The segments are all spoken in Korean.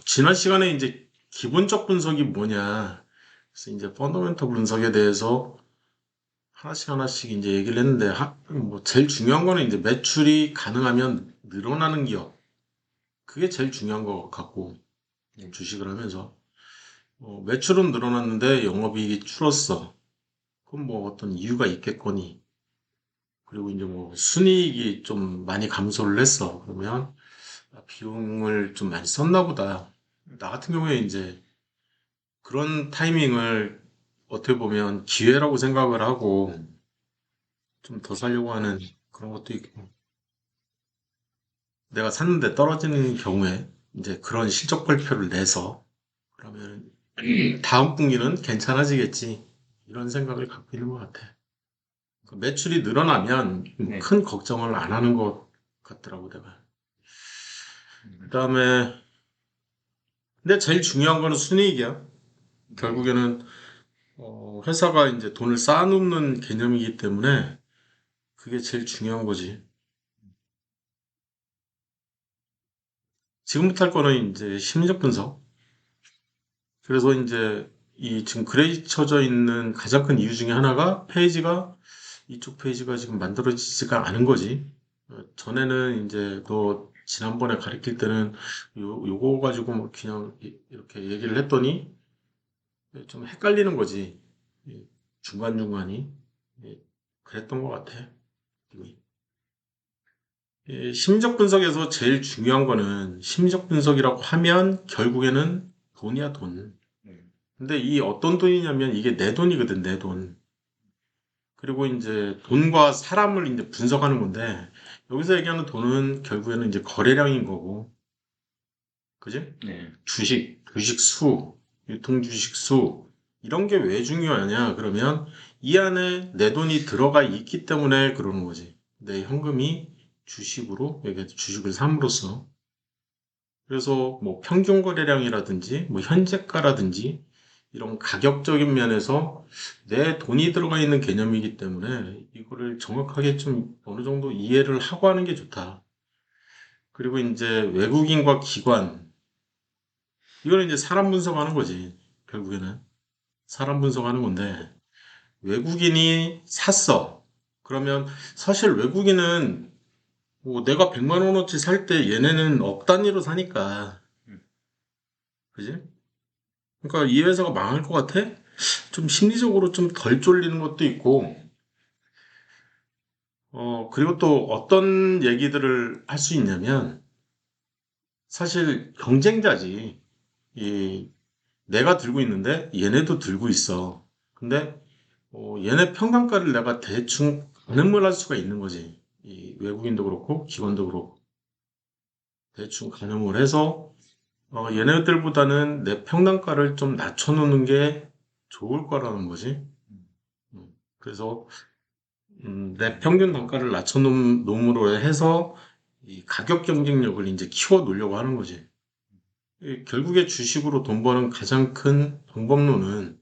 지난 시간에 이제 기본적 분석이 뭐냐. 그래서 이제 펀더멘털 분석에 대해서 하나씩 하나씩 이제 얘기를 했는데, 뭐 제일 중요한 거는 이제 매출이 가능하면 늘어나는 기업. 그게 제일 중요한 것 같고, 주식을 하면서. 매출은 늘어났는데 영업이익이 줄었어. 그럼 뭐 어떤 이유가 있겠거니. 그리고 이제 뭐 순이익이 좀 많이 감소를 했어. 그러면 비용을 좀 많이 썼나 보다. 나 같은 경우에 이제 그런 타이밍을 어떻게 보면 기회라고 생각을 하고 좀 더 살려고 하는 그런 것도 있고, 내가 샀는데 떨어지는 경우에 이제 그런 실적 발표를 내서 그러면 다음 분기는 괜찮아지겠지, 이런 생각을 갖고 있는 것 같아. 그 매출이 늘어나면 네. 큰 걱정을 안 하는 것 같더라고, 내가. 그다음에 근데 제일 중요한 거는 순이익이야. 결국에는 회사가 이제 돈을 쌓아놓는 개념이기 때문에 그게 제일 중요한 거지. 지금부터 할 거는 이제 심리적 분석. 그래서 이제 이 지금 그레이 쳐져 있는 가장 큰 이유 중에 하나가 이쪽 페이지가 지금 만들어지지가 않은 거지. 전에는 이제 너 지난번에 가르칠 때는 요거 가지고 뭐 그냥 이렇게 얘기를 했더니 좀 헷갈리는 거지. 이 중간중간이. 예, 그랬던 것 같아. 심리적 분석에서 제일 중요한 거는, 심리적 분석이라고 하면 결국에는 돈이야, 돈. 네. 근데 이 어떤 돈이냐면 이게 내 돈이거든, 내 돈. 그리고 이제 돈과 사람을 이제 분석하는 건데, 여기서 얘기하는 돈은 결국에는 이제 거래량인 거고, 그지? 네. 주식 수, 유통 주식 수, 이런 게 왜 중요하냐? 그러면 이 안에 내 돈이 들어가 있기 때문에 그러는 거지. 내 현금이 주식으로, 여기 주식을 삼으로써. 그래서 뭐 평균 거래량이라든지 뭐 현재가라든지 이런 가격적인 면에서 내 돈이 들어가 있는 개념이기 때문에 이거를 정확하게 좀 어느 정도 이해를 하고 하는 게 좋다. 그리고 이제 외국인과 기관, 이거는 이제 사람 분석하는 거지. 결국에는 사람 분석하는 건데, 외국인이 샀어. 그러면 사실 외국인은 뭐 내가 100만 원어치 살 때 얘네는 억 단위로 사니까, 그지? 그러니까 이 회사가 망할 것 같아? 좀 심리적으로 좀 덜 쫄리는 것도 있고, 그리고 또 어떤 얘기들을 할 수 있냐면, 사실 경쟁자지. 이, 내가 들고 있는데 얘네도 들고 있어. 근데, 얘네 평단가를 내가 대충 가늠을 할 수가 있는 거지. 이 외국인도 그렇고, 기관도 그렇고. 대충 가늠을 해서, 얘네들보다는 내 평단가를 좀 낮춰놓는 게 좋을 거라는 거지. 그래서 내 평균 단가를 낮춰놓음으로 해서 이 가격 경쟁력을 이제 키워 놓으려고 하는 거지. 결국에 주식으로 돈 버는 가장 큰 방법론은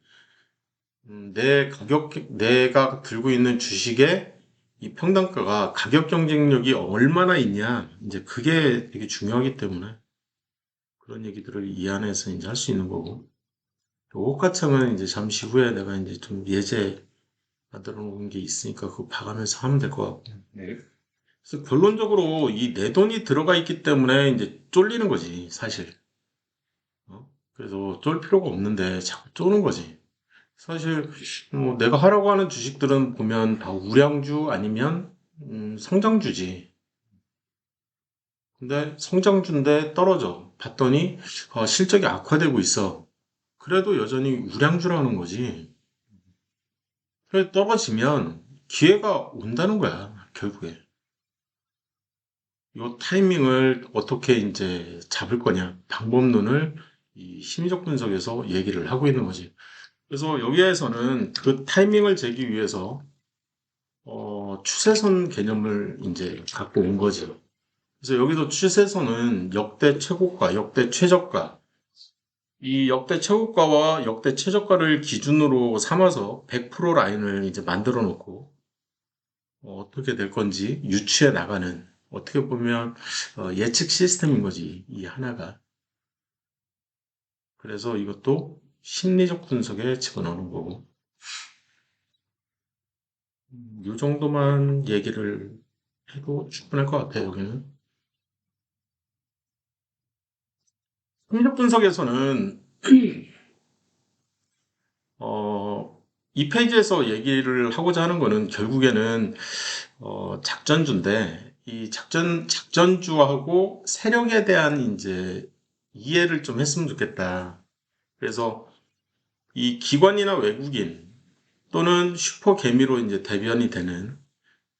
내가 들고 있는 주식의 이 평단가가 가격 경쟁력이 얼마나 있냐. 이제 그게 되게 중요하기 때문에 그런 얘기들을 이 안에서 이제 할 수 있는 거고. 호가창은 이제 잠시 후에 내가 이제 좀 예제 만들어 놓은 게 있으니까 그거 봐가면서 하면 될 것 같고. 네. 그래서 결론적으로 이 내 돈이 들어가 있기 때문에 이제 쫄리는 거지, 사실. 그래서 쫄 필요가 없는데 자꾸 쪼는 거지. 사실 뭐 내가 하라고 하는 주식들은 보면 다 우량주 아니면 성장주지. 근데 성장주인데 떨어져. 봤더니 실적이 악화되고 있어. 그래도 여전히 우량주라는 거지. 그래 떨어지면 기회가 온다는 거야, 결국에. 요 타이밍을 어떻게 이제 잡을 거냐, 방법론을 이 심리적 분석에서 얘기를 하고 있는 거지. 그래서 여기에서는 그 타이밍을 재기 위해서 추세선 개념을 이제 갖고 온 거지. 그래서 여기서 추세선은 역대 최고가, 역대 최저가, 이 역대 최고가와 역대 최저가를 기준으로 삼아서 100% 라인을 이제 만들어 놓고 어떻게 될 건지 유추해 나가는, 어떻게 보면 예측 시스템인 거지, 이 하나가. 그래서 이것도 심리적 분석에 집어넣는 거고. 이 정도만 얘기를 해도 충분할 것 같아요, 여기는. 심리적 분석에서는, 이 페이지에서 얘기를 하고자 하는 거는 결국에는, 작전주인데, 이 작전주하고 세력에 대한 이제 이해를 좀 했으면 좋겠다. 그래서 이 기관이나 외국인 또는 슈퍼 개미로 이제 대변이 되는,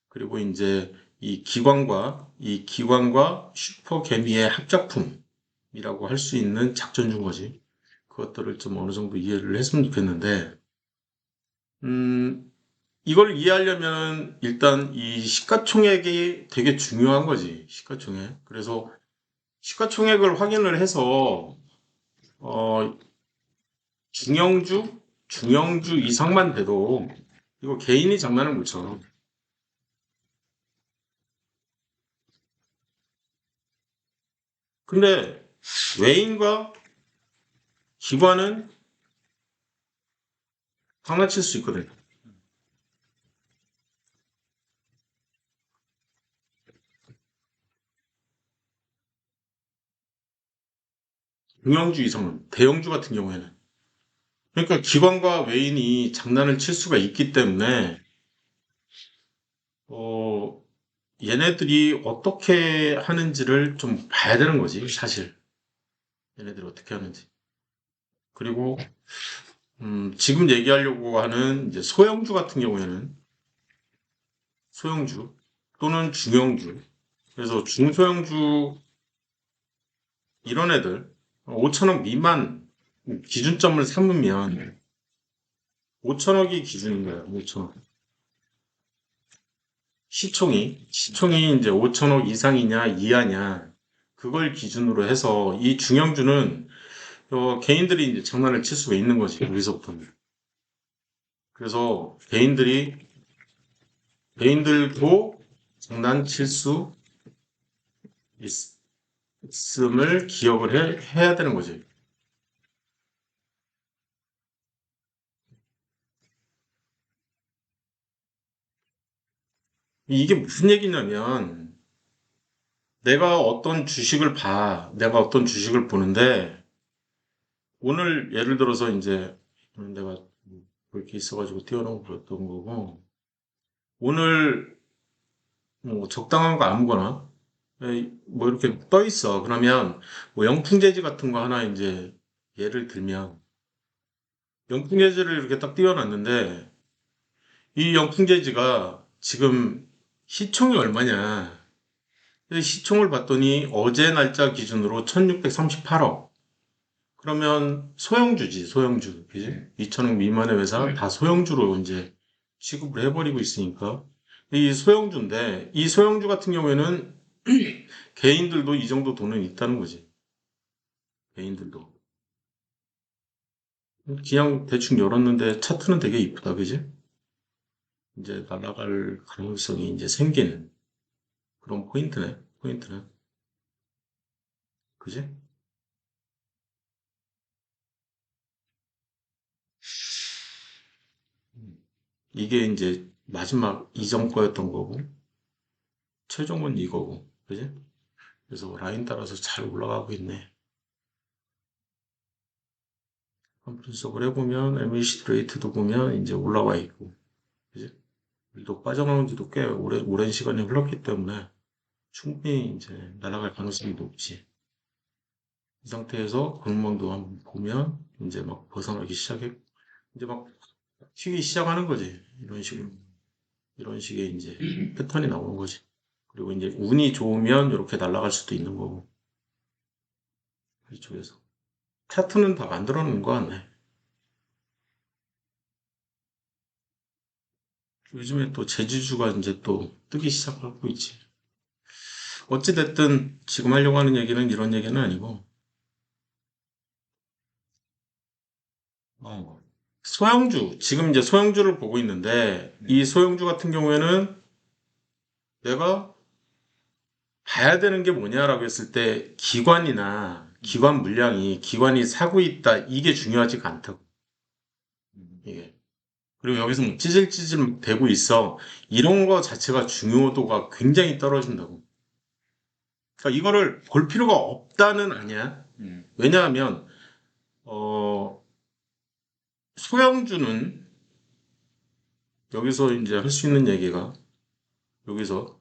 그리고 이제 이 기관과 슈퍼 개미의 합작품이라고 할 수 있는 작전주인 거지. 그것들을 좀 어느 정도 이해를 했으면 좋겠는데, 음, 이걸 이해하려면 일단 이 시가총액이 되게 중요한 거지. 시가총액. 그래서 시가총액을 확인을 해서, 어, 중형주 이상만 돼도 이거 개인이 장난을 못 쳐. 근데 외인과 기관은 장난칠 수 있거든. 중형주 이상은, 대형주 같은 경우에는. 그러니까 기관과 외인이 장난을 칠 수가 있기 때문에, 어, 얘네들이 어떻게 하는지를 좀 봐야 되는 거지, 사실. 얘네들이 어떻게 하는지. 그리고, 지금 얘기하려고 하는 이제 소형주 같은 경우에는, 소형주 또는 중형주. 그래서 중소형주, 이런 애들, 5천억 미만 기준점을 삼으면, 5천억이 기준인 거야, 5천억. 시총이 이제 5천억 이상이냐, 이하냐, 그걸 기준으로 해서 이 중형주는 개인들이 이제 장난을 칠 수가 있는 거지, 여기서부터는. 그래서 개인들도 장난칠 수 있음을 기억을 해야 되는 거지. 이게 무슨 얘기냐면, 내가 어떤 주식을 보는데, 오늘 예를 들어서 이제 내가 볼 게 있어가지고 띄워놓은 거였던 거고, 오늘 뭐 적당한 거 아무거나 뭐 이렇게 떠 있어. 그러면 뭐 영풍재지 같은 거 하나 이제 예를 들면 영풍재지를 이렇게 딱 띄워놨는데 이 영풍재지가 지금 시총이 얼마냐? 시총을 봤더니 어제 날짜 기준으로 1638억. 그러면 소형주지, 소형주. 그지? 2천억 미만의 회사 다 소형주로 이제 취급을 해버리고 있으니까. 이 소형주인데, 이 소형주 같은 경우에는 개인들도 이 정도 돈은 있다는 거지. 개인들도. 그냥 대충 열었는데 차트는 되게 이쁘다, 그지? 이제 날아갈 가능성이 이제 생기는 그런 포인트네, 포인트는. 그지? 이게 이제 마지막 이전 거였던 거고, 최종은 이거고, 그지? 그래서 라인 따라서 잘 올라가고 있네. 분석을 해보면, MACD 레이트도 보면 이제 올라와 있고, 그지? 우리도 빠져나온 지도 꽤 오랜 시간이 흘렀기 때문에 충분히 이제 날아갈 가능성이 높지. 이 상태에서 공망도 한번 보면 이제 막 벗어나기 시작했고 이제 막 튀기 시작하는 거지. 이런 식으로 이런 식의 이제 패턴이 나오는 거지. 그리고 이제 운이 좋으면 이렇게 날아갈 수도 있는 거고 이쪽에서 차트는 다 만들어 놓은 거 같네. 요즘에 또 제주주가 이제 또 뜨기 시작하고 있지. 어찌됐든 지금 하려고 하는 얘기는 이런 얘기는 아니고 어, 소형주 지금 이제 소형주를 보고 있는데 이 소형주 같은 경우에는 내가 봐야 되는 게 뭐냐라고 했을 때 기관 물량이 기관이 사고 있다 이게 중요하지가 않다고 이게. 그리고 여기서 뭐 찌질찌질 대고 있어 이런 거 자체가 중요도가 굉장히 떨어진다고. 그러니까 이거를 볼 필요가 없다는 아니야. 왜냐하면 어 소형주는 여기서 이제 할 수 있는 얘기가 여기서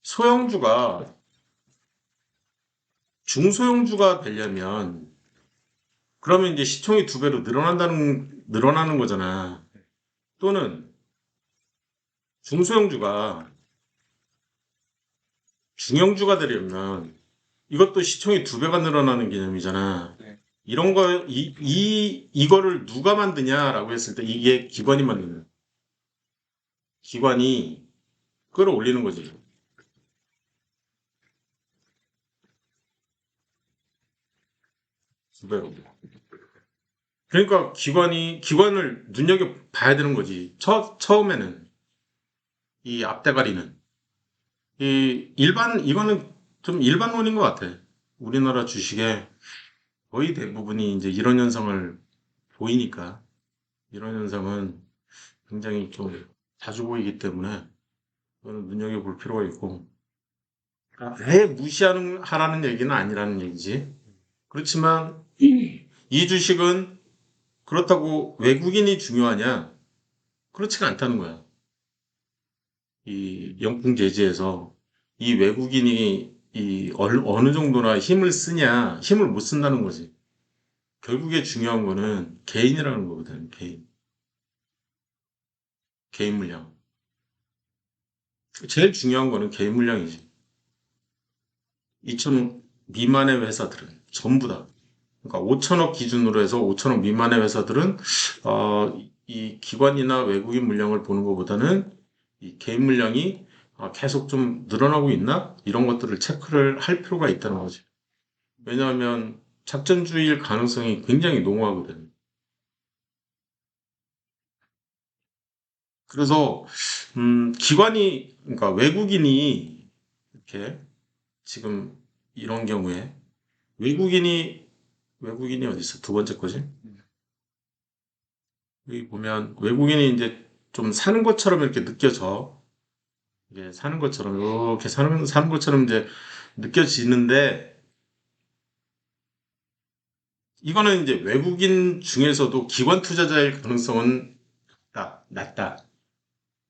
소형주가 중소형주가 되려면 그러면 이제 시총이 두 배로 늘어나는 거잖아. 또는 중소형주가 중형주가 되려면 이것도 시총이 두 배가 늘어나는 개념이잖아. 네. 이런 거, 이거를 누가 만드냐라고 했을 때 이게 기관이 만드는, 기관이 끌어올리는 거지. 두 배로. 그러니까 기관을 눈여겨봐야 되는 거지. 처음에는. 이 앞대가리는. 이거는 좀 일반론인 것 같아. 우리나라 주식에 거의 대부분이 이제 이런 현상을 보이니까. 이런 현상은 굉장히 좀 자주 보이기 때문에 그거는 눈여겨볼 필요가 있고 아예 무시하라는 얘기는 아니라는 얘기지. 그렇지만 이 주식은 그렇다고 외국인이 중요하냐? 그렇지가 않다는 거야. 이 영풍 제지에서 이 외국인이 어느 정도나 힘을 쓰냐, 힘을 못 쓴다는 거지. 결국에 중요한 거는 개인이라는 거거든, 개인. 개인 물량. 제일 중요한 거는 개인 물량이지. 2천 미만의 회사들은 전부 다. 그러니까 5천억 기준으로 해서 5천억 미만의 회사들은 이 기관이나 외국인 물량을 보는 것보다는 이 개인 물량이 계속 좀 늘어나고 있나? 이런 것들을 체크를 할 필요가 있다는 거지. 왜냐하면 작전주의일 가능성이 굉장히 농후하거든. 그래서 그러니까 외국인이 이렇게 지금 이런 경우에 외국인이 어디 있어? 두 번째 거지? 여기 보면 외국인이 이제 좀 사는 것처럼 이렇게 느껴져. 이게 사는 것처럼 이렇게 사는 것처럼 이제 느껴지는데 이거는 이제 외국인 중에서도 기관 투자자일 가능성은 낮다.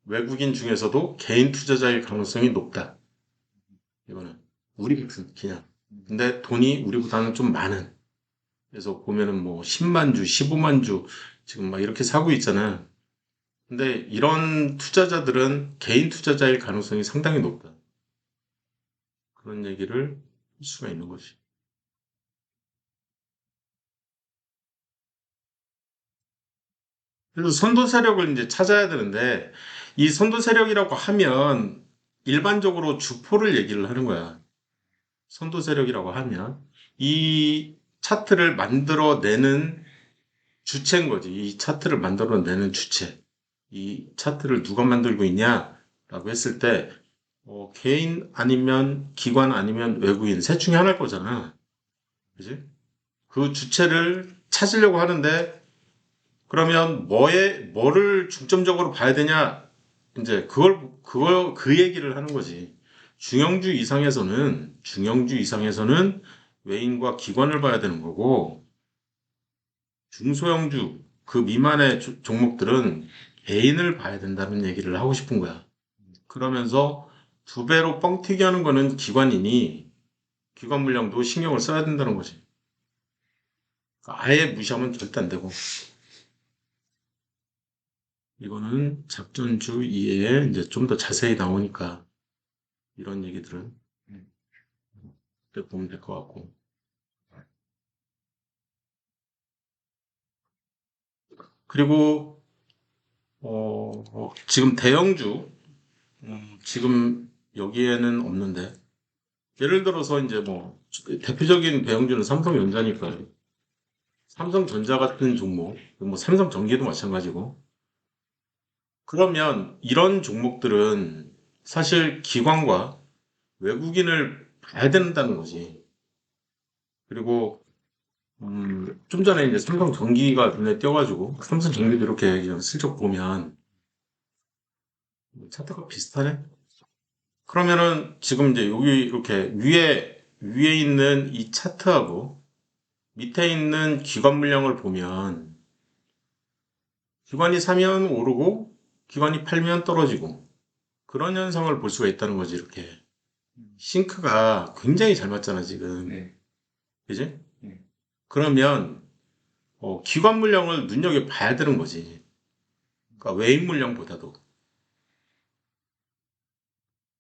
외국인 중에서도 개인 투자자일 가능성이 높다. 이거는 우리보다 그냥. 근데 돈이 우리보다는 좀 많은. 그래서 보면은 뭐 10만 주, 15만 주 지금 막 이렇게 사고 있잖아. 근데 이런 투자자들은 개인 투자자일 가능성이 상당히 높다. 그런 얘기를 할 수가 있는 거지. 그래서 선도 세력을 이제 찾아야 되는데, 이 선도 세력이라고 하면 일반적으로 주포를 얘기를 하는 거야. 선도 세력이라고 하면 이 차트를 만들어내는 주체인 거지. 이 차트를 만들어내는 주체. 이 차트를 누가 만들고 있냐라고 했을 때, 개인 아니면 기관 아니면 외국인 셋 중에 하나일 거잖아. 그지? 그 주체를 찾으려고 하는데, 그러면 뭐를 중점적으로 봐야 되냐? 이제 그 얘기를 하는 거지. 중형주 이상에서는 외인과 기관을 봐야 되는 거고, 중소형주, 그 미만의 종목들은 개인을 봐야 된다는 얘기를 하고 싶은 거야. 그러면서 두 배로 뻥튀기 하는 거는 기관이니, 기관 물량도 신경을 써야 된다는 거지. 아예 무시하면 절대 안 되고. 이거는 작전주 이해에 이제 좀 더 자세히 나오니까 이런 얘기들은 그때 보면 될 것 같고. 그리고 지금 대형주 지금 여기에는 없는데 예를 들어서 이제 뭐 대표적인 대형주는 삼성전자니까요. 삼성전자 같은 종목, 뭐 삼성전기도 마찬가지고. 그러면 이런 종목들은 사실 기관과 외국인을 봐야 된다는 거지. 그리고 좀 전에 이제 삼성 전기가 눈에 띄어가지고 삼성 전기도 이렇게 그냥 슬쩍 보면 차트가 비슷하네. 그러면은 지금 이제 여기 이렇게 위에 있는 이 차트하고 밑에 있는 기관 물량을 보면 기관이 사면 오르고 기관이 팔면 떨어지고 그런 현상을 볼 수가 있다는 거지 이렇게. 싱크가 굉장히 잘 맞잖아 지금. 네. 그지? 네. 그러면 기관 물량을 눈여겨봐야 되는 거지. 그러니까 외인 물량보다도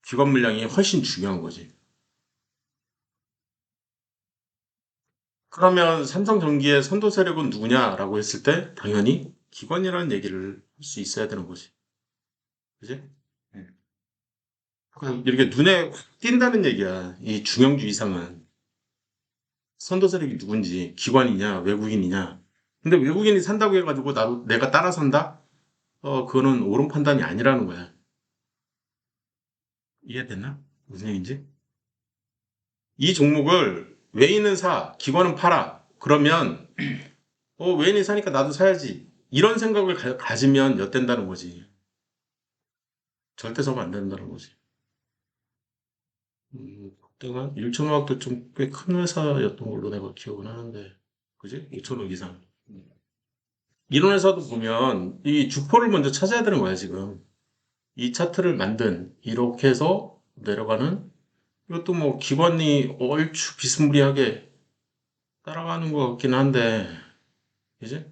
기관 물량이 훨씬 중요한 거지. 그러면 삼성전기의 선도 세력은 누구냐라고 했을 때 당연히 기관이라는 얘기를 할 수 있어야 되는 거지. 그지? 네. 이렇게 눈에 확 띈다는 얘기야. 이 중형주 이상은. 선도 세력이 누군지, 기관이냐, 외국인이냐. 근데 외국인이 산다고 해가지고 내가 따라 산다? 그거는 옳은 판단이 아니라는 거야. 이해됐나? 무슨 얘기인지? 이 종목을 외인은 사, 기관은 팔아. 그러면 외인이 사니까 나도 사야지. 이런 생각을 가지면 엿된다는 거지. 절대 사면 안 된다는 거지. 그때가 일천화학도 좀 꽤 큰 회사였던 걸로 내가 기억을 하는데, 그지? 5천억 이상. 이런 회사도 보면 이 주포를 먼저 찾아야 되는 거야, 지금. 이 차트를 만든, 이렇게 해서 내려가는, 이것도 뭐 기관이 얼추 비스무리하게 따라가는 것 같긴 한데, 이제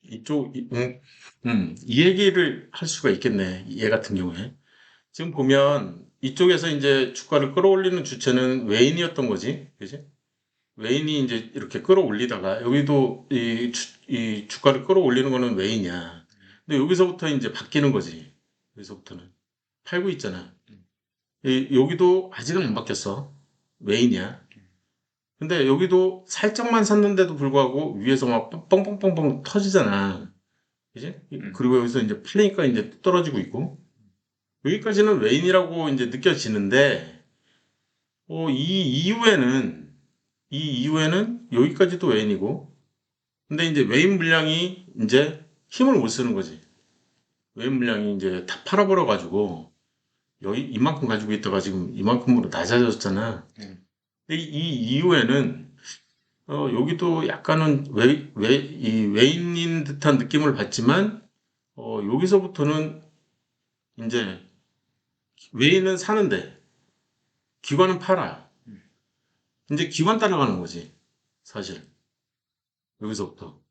이 얘기를 할 수가 있겠네. 얘 같은 경우에. 지금 보면 이쪽에서 이제 주가를 끌어올리는 주체는 외인이었던 거지. 그지? 외인이 이제 이렇게 끌어올리다가 여기도 이 주가를 끌어올리는 거는 외인이야. 근데 여기서부터 이제 바뀌는 거지. 여기서부터는. 팔고 있잖아. 여기도 아직은 안 바뀌었어. 외인이야. 근데 여기도 살짝만 샀는데도 불구하고 위에서 막 뻥뻥뻥뻥 터지잖아. 그지? 그리고 여기서 이제 팔리니까 이제 또 떨어지고 있고. 여기까지는 외인이라고 이제 느껴지는데, 이 이후에는 여기까지도 외인이고, 근데 이제 외인 물량이 이제 힘을 못 쓰는 거지. 외인 물량이 이제 다 팔아버려가지고, 여기 이만큼 가지고 있다가 지금 이만큼으로 낮아졌잖아. 근데 이 이후에는, 여기도 약간은 이 외인인 듯한 느낌을 받지만, 여기서부터는 이제 외인은 사는데, 기관은 팔아. 이제 기관 따라가는 거지. 사실. 여기서부터.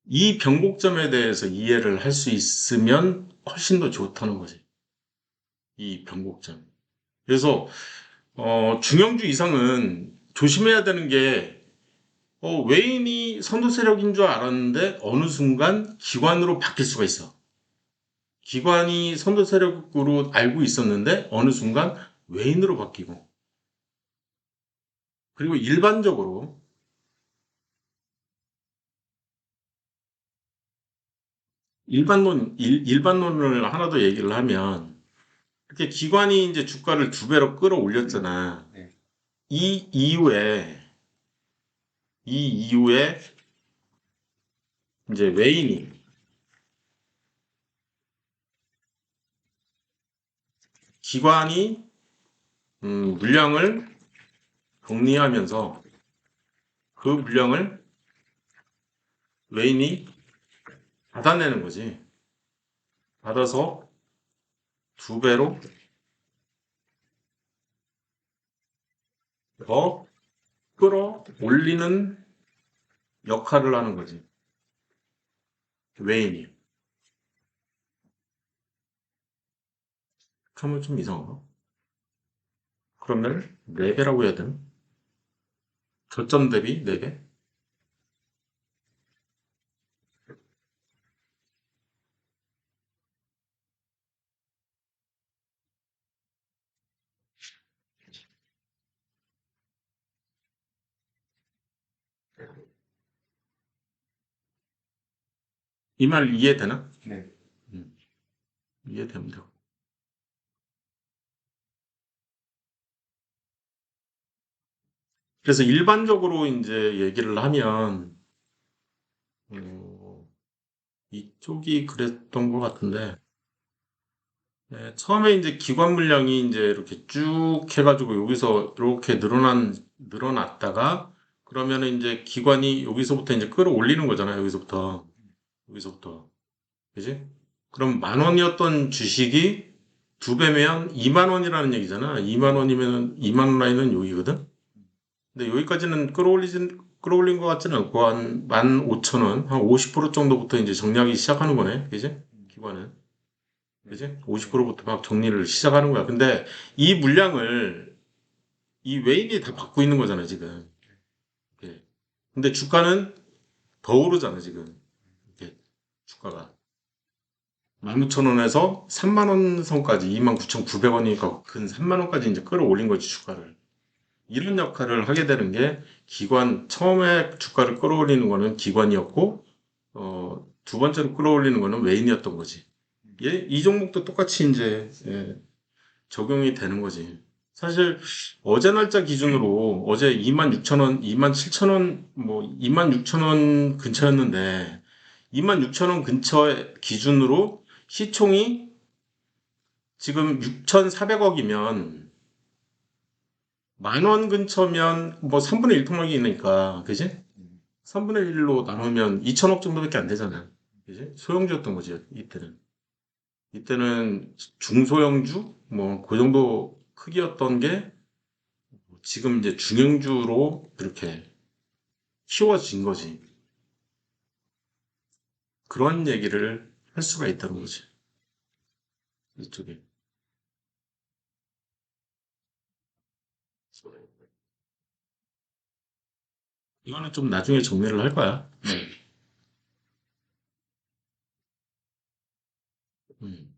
이 변곡점에 대해서 이해를 할 수 있으면 훨씬 더 좋다는 거지. 이 변곡점. 그래서, 중형주 이상은 조심해야 되는 게, 외인이 선도 세력인 줄 알았는데 어느 순간 기관으로 바뀔 수가 있어. 기관이 선도 세력으로 알고 있었는데 어느 순간 외인으로 바뀌고. 그리고 일반론을 하나 더 얘기를 하면, 이렇게 기관이 이제 주가를 두 배로 끌어올렸잖아. 네. 이 이후에, 이 이후에 이제 기관이 물량을 정리하면서 그 물량을 외인이 받아내는 거지. 받아서 두 배로 더 끌어올리는 역할을 하는 거지. 외인이. 그러면 좀 이상한가? 그러면 4배라고 해야 되나? 저점 대비 4배? 이 말 이해되나? 네. 음, 이해됩니다. 그래서 일반적으로 이제 얘기를 하면, 어, 이쪽이 그랬던 것 같은데, 네, 처음에 이제 기관 물량이 이제 이렇게 쭉 해가지고 여기서 이렇게 늘어났다가, 그러면은 이제 기관이 여기서부터 이제 끌어올리는 거잖아요. 여기서부터. 그지? 그럼 10,000원이었던 주식이 2배면 20,000원이라는 얘기잖아. 20,000원이면 20,000원 라인은 여기거든? 근데 여기까지는 끌어올린 것 같지는 않고 한 15,000원, 한 50% 정도부터 이제 정리하기 시작하는 거네. 그지? 기관은. 그지? 50%부터 막 정리를 시작하는 거야. 근데 이 물량을 이 외인이 다 받고 있는 거잖아, 지금. 예. 근데 주가는 더 오르잖아, 지금. 이게 주가가. 16,000원에서 3만원 선까지 29,900원이니까 근 3만원까지 이제 끌어올린 거지, 주가를. 이런 역할을 하게 되는 게 처음에 주가를 끌어올리는 거는 기관이었고, 두 번째로 끌어올리는 거는 외인이었던 거지. 이 종목도 똑같이 이제, 적용이 되는 거지. 사실, 어제 날짜 기준으로 어제 26,000원, 27,000원, 뭐, 26,000원 근처였는데, 26,000원 근처 기준으로 시총이 지금 6,400억이면, 10,000원 근처면 뭐 3분의 1 통락이니까, 그지? 3분의 1로 나누면 2천억 정도밖에 안 되잖아. 그지? 소형주였던 거지, 이때는. 이때는 중소형주? 뭐, 그 정도 크기였던 게 지금 이제 중형주로 이렇게 키워진 거지. 그런 얘기를 할 수가 있다는 거지. 이쪽에. 이거는 좀 나중에 정리를 할 거야. 음.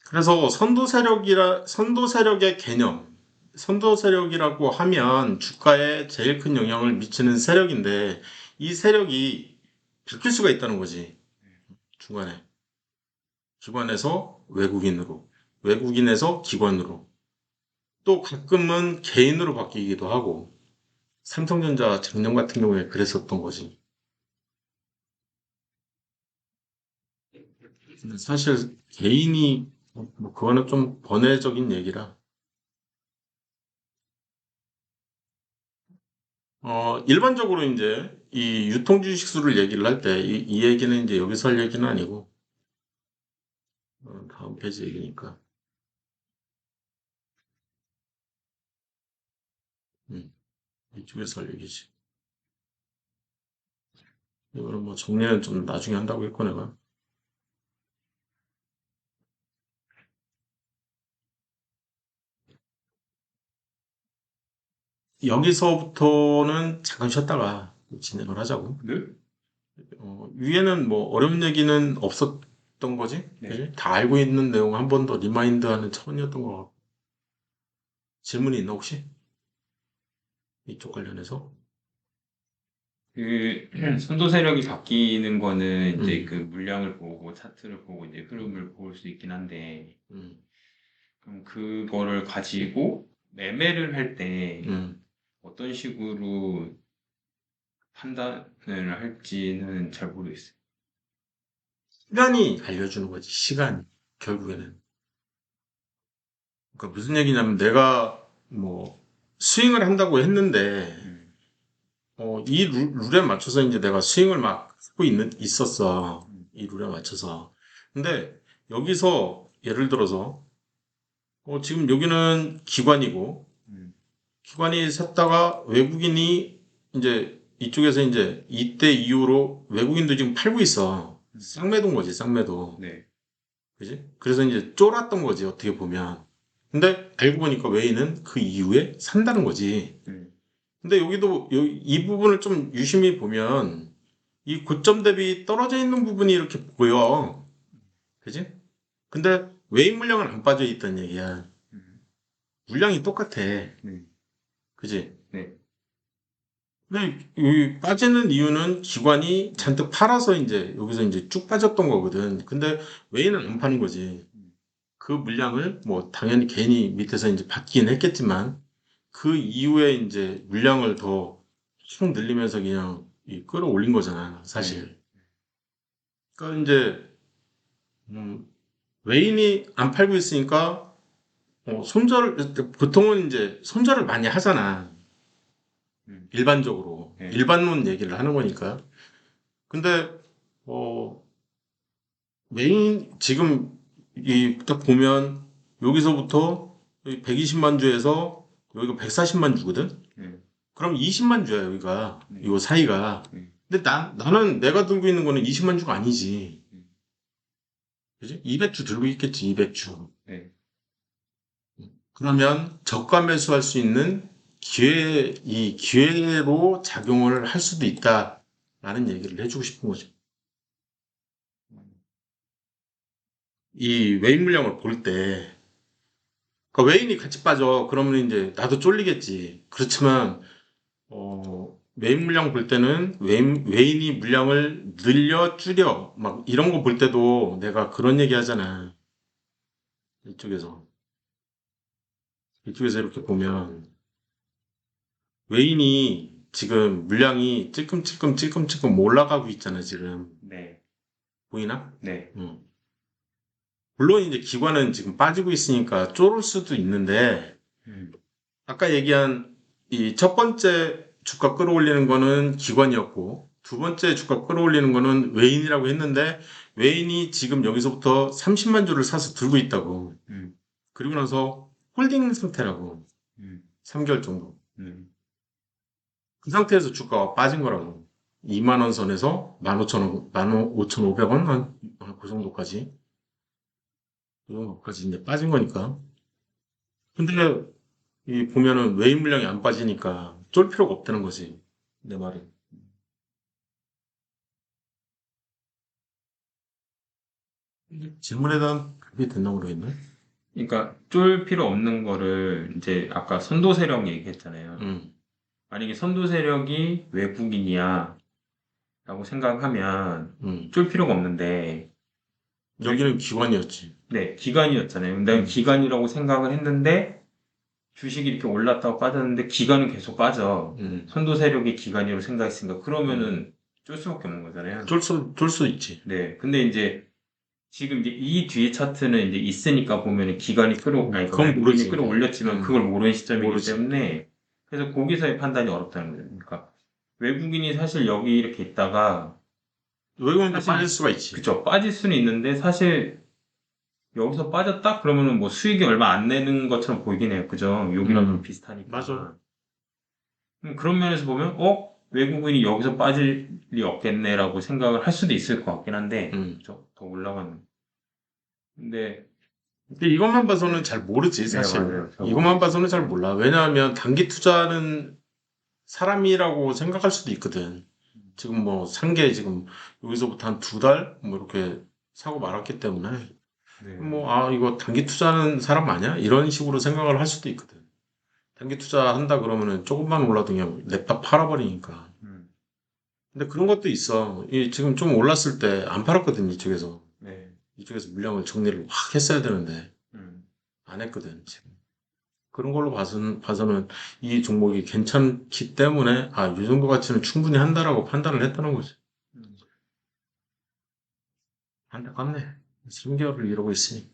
그래서 선도 세력의 개념, 선도 세력이라고 하면 주가에 제일 큰 영향을 미치는 세력인데 이 세력이 바뀔 수가 있다는 거지. 중간에. 기관에서 외국인으로, 외국인에서 기관으로, 또 가끔은 개인으로 바뀌기도 하고 삼성전자 작년 같은 경우에 그랬었던 거지. 근데 사실 개인이 뭐 그거는 좀 번외적인 얘기라. 일반적으로 이제 이 유통주식수를 얘기를 할 때, 이 얘기는 이제 여기서 할 얘기는 아니고, 다음 페이지 얘기니까. 음, 이쪽에서 할 얘기지. 이거는 뭐 정리는 좀 나중에 한다고 했고, 내가. 여기서부터는 잠깐 쉬었다가 진행을 하자고. 네? 위에는 뭐 어려운 얘기는 없었던 거지? 네. 그지? 다 알고 있는 내용 한 번 더 리마인드 하는 차원이었던 것 같고. 질문이 있나, 혹시? 이쪽 관련해서? 그 선도 세력이 바뀌는 거는 이제 그 음, 물량을 보고 차트를 보고 이제 흐름을 볼 수 있긴 한데 음, 그럼 그거를 가지고 매매를 할 때 음. 어떤 식으로 판단을 할지는 잘 모르겠어요. 시간이 알려주는 거지, 시간이. 결국에는. 그러니까 무슨 얘기냐면 내가 뭐 스윙을 한다고 했는데, 음, 이 룰에 맞춰서 이제 내가 스윙을 막 하고 있었어. 음, 이 룰에 맞춰서. 근데 여기서 예를 들어서, 지금 여기는 기관이고, 음, 기관이 샀다가 외국인이 이제 이쪽에서 이제 이때 이후로 외국인도 지금 팔고 있어. 음. 쌍매도인 거지, 쌍매도. 네. 그지? 그래서 이제 쫄았던 거지, 어떻게 보면. 근데 알고 보니까 외인은 그 이후에 산다는 거지. 음, 근데 이 부분을 좀 유심히 보면 이 고점 대비 떨어져 있는 부분이 이렇게 보여. 그지? 근데 외인 물량은 안 빠져 있다는 얘기야. 음, 물량이 똑같아. 네. 그지? 네. 근데 이 빠지는 이유는 기관이 음, 잔뜩 팔아서 이제 여기서 이제 쭉 빠졌던 거거든. 근데 외인은 안 파는 거지. 음, 그 물량을 뭐 당연히 개인이 밑에서 이제 받긴 했겠지만 그 이후에 이제 물량을 더 쭉 늘리면서 그냥 끌어올린 거잖아, 사실. 그러니까 이제 외인이 안 팔고 있으니까 보통은 이제 손절을 많이 하잖아. 음. 일반적으로. 네. 일반론 얘기를 하는 거니까. 근데, 어, 메인, 지금, 딱 보면, 여기서부터 120만 주에서 여기가 140만 주거든? 음. 그럼 20만 주야, 여기가. 네. 요 사이가. 음. 근데 나는 내가 들고 있는 거는 20만 주가 아니지. 음. 그지? 200주 들고 있겠지, 200주. 네. 그러면 저가 매수할 수 있는 이 기회로 작용을 할 수도 있다라는 얘기를 해주고 싶은 거죠. 이 외인 물량을 볼 때, 그러니까 외인이 같이 빠져. 그러면 이제 나도 쫄리겠지. 그렇지만, 외인 물량 볼 때는 외인이 물량을 늘려, 줄여. 막 이런 거 볼 때도 내가 그런 얘기 하잖아. 이쪽에서. 이쪽에서 이렇게 보면, 외인이 지금 물량이 찔끔찔끔 올라가고 있잖아, 지금. 네. 보이나? 네. 응. 물론 이제 기관은 지금 빠지고 있으니까 쫄을 수도 있는데, 음. 아까 얘기한 이 첫 번째 주가 끌어올리는 거는 기관이었고, 두 번째 주가 끌어올리는 거는 외인이라고 했는데, 외인이 지금 여기서부터 30만 주를 사서 들고 있다고. 음. 그리고 나서 홀딩 상태라고. 음. 3개월 정도. 음. 그 상태에서 주가가 빠진 거라고. 2만 원 선에서 15,000원, 15,500원? 그 정도까지. 그 정도까지 이제 빠진 거니까. 근데 이 보면은 외인 물량이 안 빠지니까 쫄 필요가 없다는 거지. 내 말은. 질문에 대한 답이 됐나 모르겠네. 그러니까 쫄 필요 없는 거를 이제 아까 선도 세력 얘기했잖아요. 음, 만약에 선도 세력이 외국인이야 라고 생각하면 음. 쫄 필요가 없는데 여기는 기관이었지. 네, 기간이었잖아요. 근데 음, 기간이라고 생각을 했는데 주식이 이렇게 올랐다고 빠졌는데 기간은 계속 빠져. 음. 선도 세력이 기간이라고 생각했으니까 그러면은 쫄 수밖에 없는 거잖아요. 쫄 수 있지. 네, 근데 이제 지금 이제 이 뒤에 차트는 이제 있으니까 보면은 기간이 아니 그 그건 외국인이 모르지. 끌어올렸지만 그걸 모르는 시점이기 모르지. 때문에 그래서 거기서의 판단이 어렵다는 거죠. 그러니까 외국인이 사실 여기 이렇게 있다가 외국인도 빠질 사실 수가 있지. 그쵸 빠질 수는 있는데 사실 여기서 빠졌다 그러면은 뭐 수익이 얼마 안 내는 것처럼 보이긴 해요. 그죠? 여기랑 좀 맞아. 비슷하니까. 그런 면에서 보면 외국인이 여기서 빠질 일이 없겠네라고 생각을 할 수도 있을 것 같긴 한데 음. 그죠? 더 올라가는. 근데 근데 이것만 봐서는 잘 모르지, 네 사실. 맞아요. 저 이것만 모르겠어요. 봐서는 잘 몰라. 왜냐하면 단기 투자하는 사람이라고 생각할 수도 있거든. 지금 뭐 산 게 지금 여기서부터 한 2달? 뭐 이렇게 사고 말았기 때문에 네. 뭐, 아, 이거 단기 투자하는 사람 아니야? 이런 식으로 생각을 할 수도 있거든. 단기 투자한다 그러면은 조금만 올라도 그냥 냅다 팔아버리니까. 음. 근데 그런 것도 있어. 지금 좀 올랐을 때 안 팔았거든, 이쪽에서. 네. 이쪽에서 물량을 정리를 확 했어야 되는데 음. 안 했거든, 지금. 그런 걸로 봐서는 이 종목이 괜찮기 때문에 이 정도 가치는 충분히 한다라고 판단을 했다는 거지. 음. 안타깝네. 3개월을 이러고 있으니.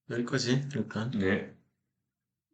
여기까지 일단. 네.